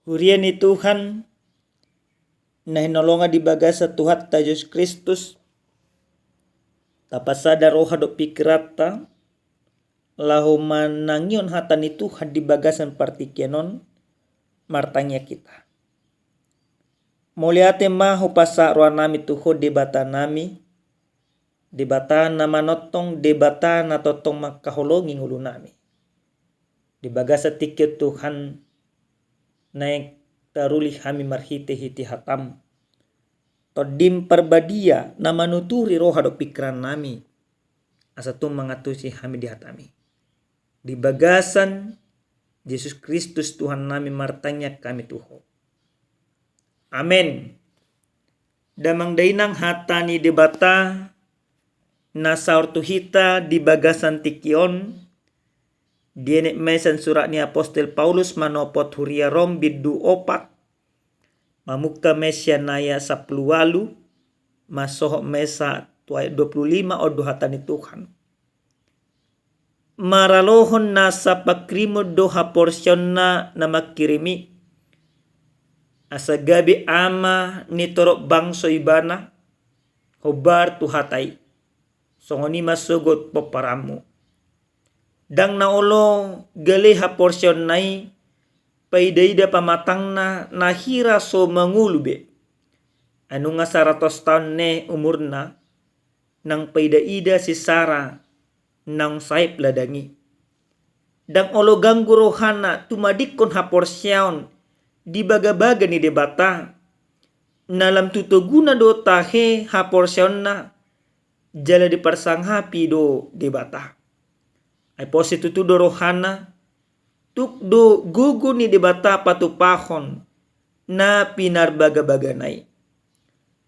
Hurian ni Tuhan na hinolonga di baga sa Tuhan ta Yesus Kristus. Tapasada roha do pikirata lahu manangyon hata ni Tuhan di bagasan partikyanon martanya kita. Moliate maho pasa roa nami tuho debata nami. Debata na manotong debata na totong makaholongi ngulu nami. Di bagasa tikyo Tuhan naik taruli kami marhite-hiti hatam. Todim perbadia na manuturi roha do pikiran nami. Asa tung mangatusi kami di hatami. Di bagasan Yesus Kristus Tuhan nami martanya kami tuho. Amen. Damang dainang hatani debata na saurtu hita di bagasan tikyon. Dienek mesan surat ni Apostel Paulus manopot huria rom bidu opat. Mamuka mesya naya 10 masohok mesa tuai 25 odo hatani Tuhan. Maralohon nasa pakrimo doha porsyonna na makirimi. Asa gabi ama ni torok bangso ibana. Hobar tuhatai. Songoni masugot poparamu. Dang naolo galeha porsyon nai. Paidaida pamatang na nahira so mangulube. Anu nga 100 tahun ne umurna. Nang paidaida si Sarah nang saip ladangi. Dang olo ganggu rohana tumadikon ha porsyon di baga-baga ni debata. Nalam tutuguna do tahe ha porsyon na jala di persanghapi do debata. Ay positutu do rohana tuk do gugu ni debata patupahon na pinarbaga-baganay.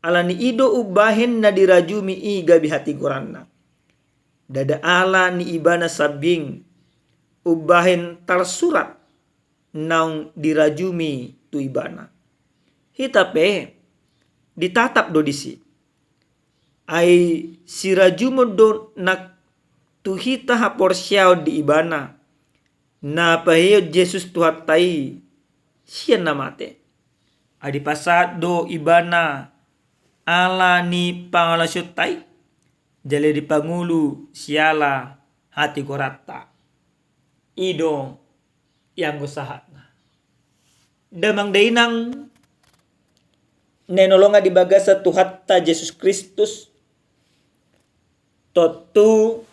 Ala ni ido ubahen na dirajumi i gabi hati goranna. Dada ala ni ibana sabing ubahen tarsurat naung dirajumi tu ibana. Hitape ditatap do disi. Ay sirajumo do nak tuhita ha porsyaw di ibana. Na pahiyod Jesus tuhatai siya namate. Adi pasad do ibana ala ni pangalasyutay. Jale di pangulu siala hati korata. Ido yang usaha na. Damang dainang nenolonga di bagasa tuhatta Jesus Kristus. Totu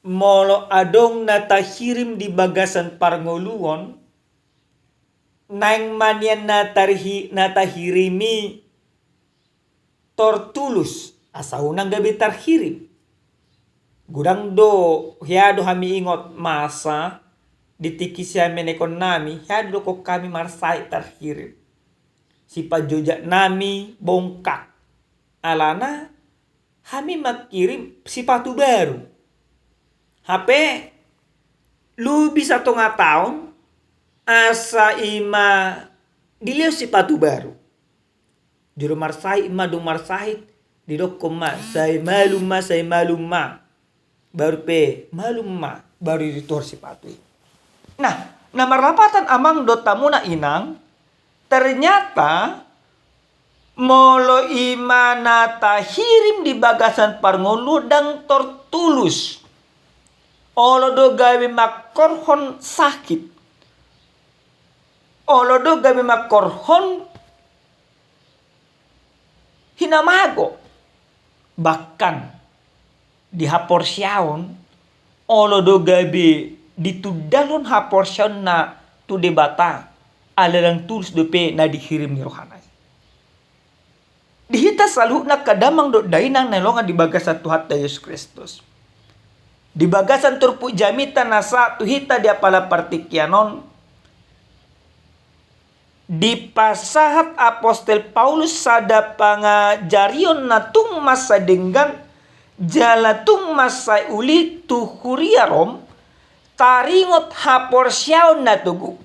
molo adong natahirim di bagasan parngoluon naing manian natahirimi tortulus asa unang gabi tarhirim gudang do hiado hami ingot masa ditikisya menekon nami hiado ko kami marsai tarhirim si pajojak nami bongkak alana kami makirim sepatu baru. HP lu bisa 1 tahun asa ima diliu sepatu baru. Juru marsai ima dung marsahit di dokoma say maluma baru pe maluma baru ditor sepatu. Nah, namar lapatan amang do tamuna inang ternyata molo imana tahirim di bagasan parngolu dang tortulus. Olo do gawe makorhon sakit. Olo do gawe makorhon hinamago. Bahkan di haporsyaon olo do gawe ditudalon haporsyaon na tu debata alalang tulus dope na dihirim ni rohanay. Dihita selalu na kadamang do dainang nelongan di bagasan Tuhan Yesus Kristus. Di bagasan turpu jamita nasa tuhita dia pala partikyanon. Di pasahat Apostel Paulus sada pangajarion na tung masa denggan jala tung masa uli tuhuria rom taringot haporsyaon na tugu.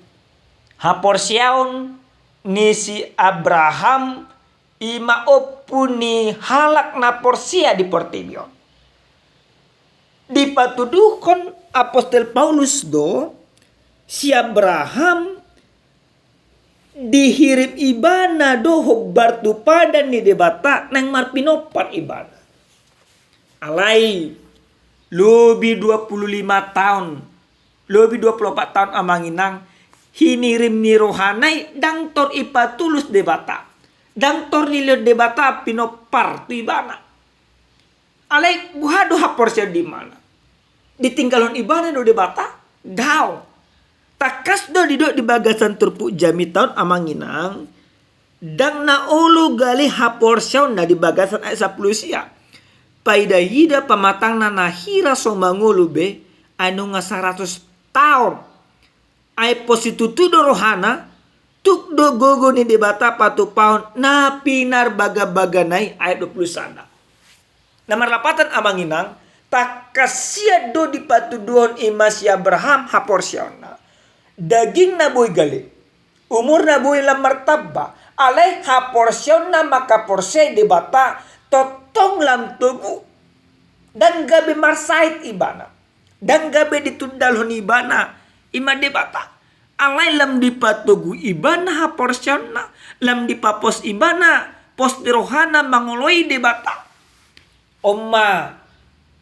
Haporsyaon ni si Abraham ima opuni halak na porsia di portibio. Dipatuduhkan Apostel Paulus do si Abraham dihirim ibana doho bartu pada ni debata nang marpinopan ibana. Alai lebih 25 tahun, lebih 24 tahun amanginang hinirim ni rohanai dang tor ipatulus debata. Dang tor nilio debata pinopar tu ibana. Alai buhado haporsia di mana? Ditinggalon ibana do debata? Daw. Takas do di bagasan turpu jami tahun amanginang dang na ulu gali haporsyaw na di bagasan ay sa plusia paidahida pamatang na nahira so mangulu be anu nga 100 tahun ay positutudo rohana tuk do gogo ni debata patu paun na pinar baga-baganay ay 20 sana na marlapatan amanginang takasya do di patuduhon imas Abraham haporsyaw na daging na boy gali, umur na boy lang martaba, alay ha porsyon na makaporsay di bata, totong lam tugu. Dan gabi marsait ibana, dan gabi ditundalhon ibana, ima di bata. Alay lam dipatugu ibana ha porsyon na, lam dipapos ibana, pos di rohana manguloy di bata. Oma,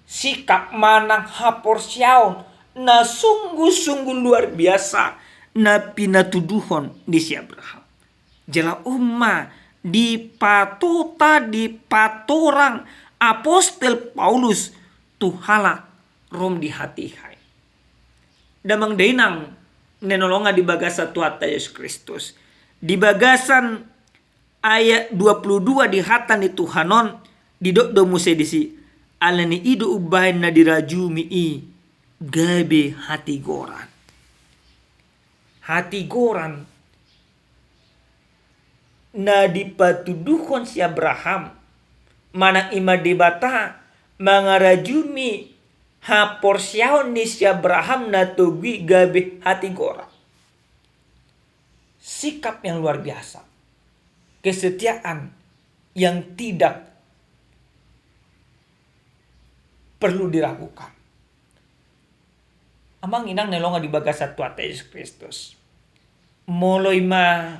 sikap manang ha porsyaw, na sungguh-sungguh luar biasa na pinatuduhon di si Abraham. Jela umma dipatuta dipatorang apostel Paulus tuhala rom di hati hai. Damang dainang nenolonga di bagasa tuata Yesus Kristus. Di bagasan ayat 22 di hatan di Tuhanon di do muse disi alani idu ubahin na dirajumi i gabe hati goran. Hati goran na dipatuduhon si Abraham manang ima debata mangarajumi ha porsyaon ni si Abraham na tugi gabe hati goran. Sikap yang luar biasa. Kesetiaan yang tidak perlu diragukan. Amang inang nelonga di bagasa tuata Yesus Kristus. Moloy ma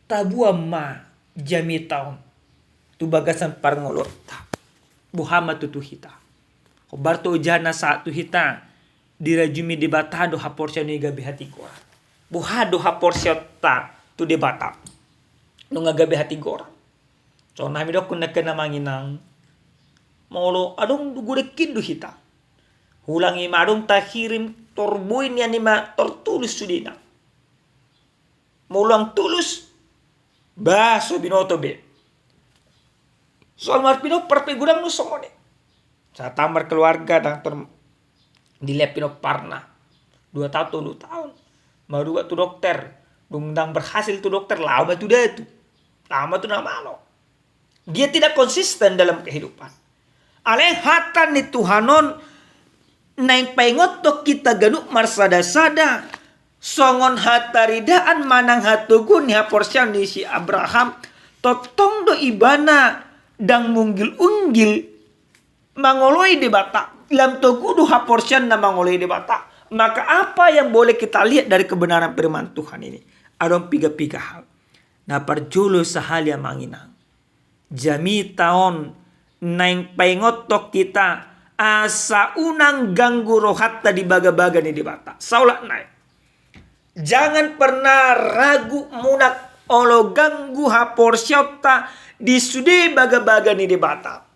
tabua ma jami taon. Tu bagasan parngolota. Buhama tutuhita. Kobarto jana saat tuhita. Dirajumi debatado haporsya ni gabi hati gora. Buhado haporsya ta tu debata. Nung gabi hati gora. So namidok kun nakena manginang. Molo adong gurekin duhita. Hulangi marung tahirim torbuin yan nima tortulus sudina. Mulang tulus baso binoto be. Soal marpino perpegurang no somone. Sa tamar keluarga dang tor dilepino parna. 2 tahun. Maruga tu dokter. Dungdang berhasil tu dokter lama tu datu. Lama tu namalo. Dia tidak konsisten dalam kehidupan. Aleh hatan ni Tuhanon naing paingotok kita ganuk marsada-sada songon hataridaan manang hatugun ni haporsyan ni si Abraham totong do ibana dang munggil-unggil mangoloy debata lam togudu haporsyan na mangoloy debata. Maka apa yang boleh kita lihat dari kebenaran firman Tuhan ini? Ada 3 hal. Na parjulo sa halya manginang. Jami taon naing paingotok kita asa unang ganggu rohatta di baga-baga ni debata. Saulah naik. Jangan pernah ragu munak olo ganggu haporsyota di sude baga-baga ni debata.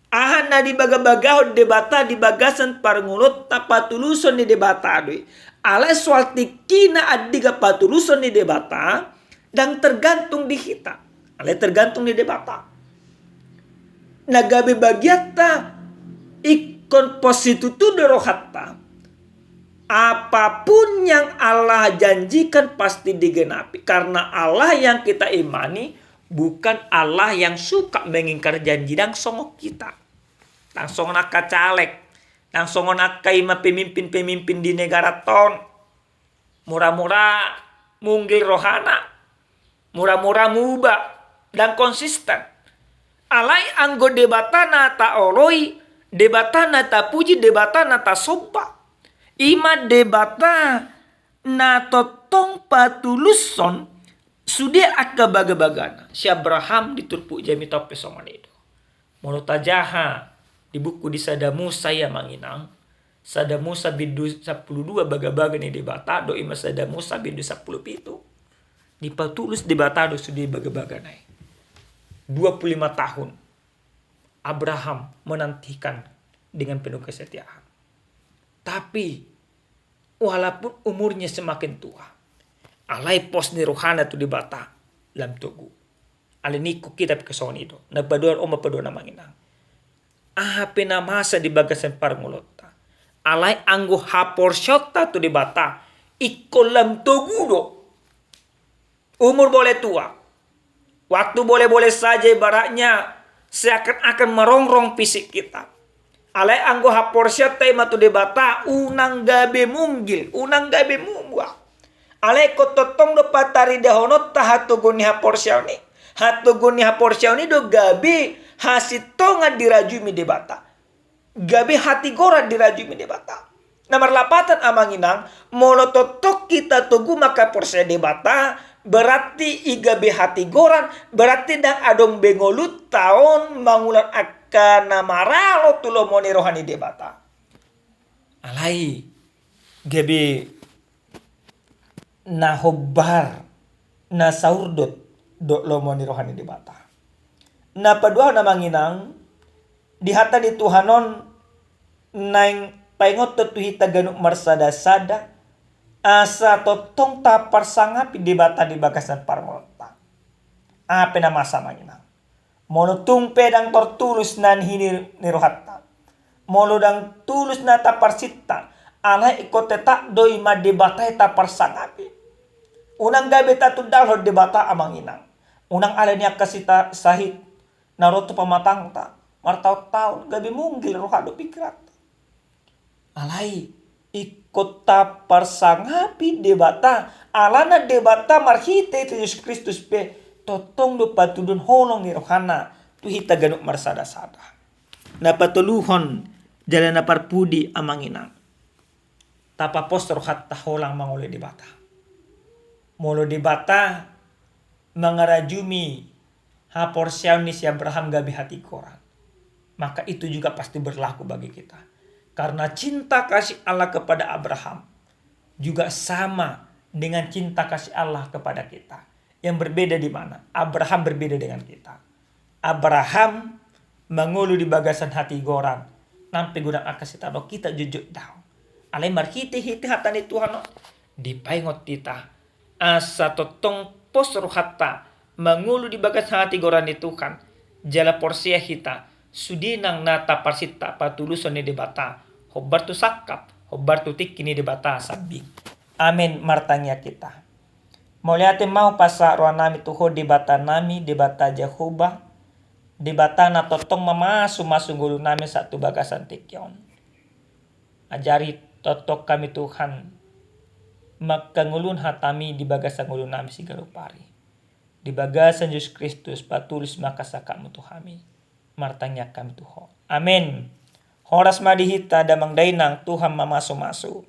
Ahan na di baga-baga debata di bagasan parngulot tapatuluson ni debata adui. Alay soal tikina adiga patuluson ni debata dan tergantung di kita. Alay tergantung di debata. Nagabe bagiata ikon positutu rohatta. Apapun yang Allah janjikan pasti digenapi. Karena Allah yang kita imani bukan Allah yang suka mengingkar janji dan songok kita. Langsung nak caleg. Langsung nak kaima pemimpin-pemimpin di negara ton. Murah-murah munggil rohana. Murah-murah mubah dan konsisten. Alai anggo debatana ta oloi. Debatana ta puji, debatana ta sopa. Ima debata na totong patuluson sudia akka baga-bagana. Si Abraham diturpu jami tope somanedo. Mono tajaha di buku di Sada Musa ya manginang. Sada Musa bidu 12 baga-baga ni debata do ima Sada Musa bidu 10 pitu. Dipatulus debata do sudi baga-baga nai. 25 tahun Abraham menantikan dengan penuh kesetiaan. Tapi walaupun umurnya semakin tua, alai pos ni rohana tu dibata lam tugu. Ale niku kita keson itu. Nagpaduan o mapaduan na manginang. Ahape na masa di bagasan parngulota. Alay anggo hapor syota tu dibata. Iko lam tugu do. Umur boleh tua. Waktu boleh-boleh saja ibaratnya seakan-akan merongrong fisik kita. Alay anggo hapor syota matu dibata unang gabe munggil, unang gabe mumbuah. Alay ko totong do patari dahonot tahatuguni hapor syoni. Hatuguni hapor syoni do gabe hasito nga dirajumi debata. Gabe hati gora dirajumi debata. Nomor lapatan amanginang monototok kita tugu maka porse debata berarti igabe hati goran berarti dang adong bengolut tahun mangulan akan namaralo tulo moni rohani debata. Alai gabe na hobbar na saurdot do lomoni rohani debata. Na padua na manginang dihata di Tuhanon naing paingot tutuhita ganuk marsada-sada asa totong tapar sangapi debata di bagasan parmolta. Apa na masa manginang. Monutung pedang tortulus nan hini nirohatta. Molodang tulus na tapar sita. Ala ikoteta doi ma debata tapar sangapi. Unang gabi tatudal ho debata amanginang. Unang ala niya kasita sahit naroto pamatang ta. Martaw-taw gabi munggil rohado pikirat. Alay ikot tapar sangapi debata. Alana debata marhite itu Yesus Kristus pe totong do patudun holong ni rohana tuhita ganuk marsada-sada. Napatuluhon jalan naparpudi amanginang. Tapapos rohat taholang mangole debata. Molo debata mengarajumi hapor siyaw ni si Abraham gabi hati koran. Maka itu juga pasti berlaku bagi kita. Karena cinta kasih Allah kepada Abraham juga sama dengan cinta kasih Allah kepada kita. Yang berbeda di mana? Abraham berbeda dengan kita. Abraham mengulu di bagasan hati goran. Nampi gudang akasita do kita jujur daw. Alay marhiti-hiti hatani Tuhan dipaingot kita. Asa totong posro hatta mengulu di bagasan hati goran itu kan. Jala porsia hita. Sudinang nata parsita patulusan ni debata. Hobbar tu sakap. Hobbar tu tik kini debata sabing. Amin martanya kita. Moliate mau pasa roa nami tuho debata nami. Debata Jehovah. Debata na totong mamasu-masu gulu nami satu bagasan tikyon. Ajari totok kami Tuhan. Magkangulun hatami di bagasan ngulun nami si garupari. Di bagasan Yesus Kristus patulis makasaka mo tuhami. Martanya kami tuho. Amin. Horas madihita damang dainang Tuhan mamaso-maso.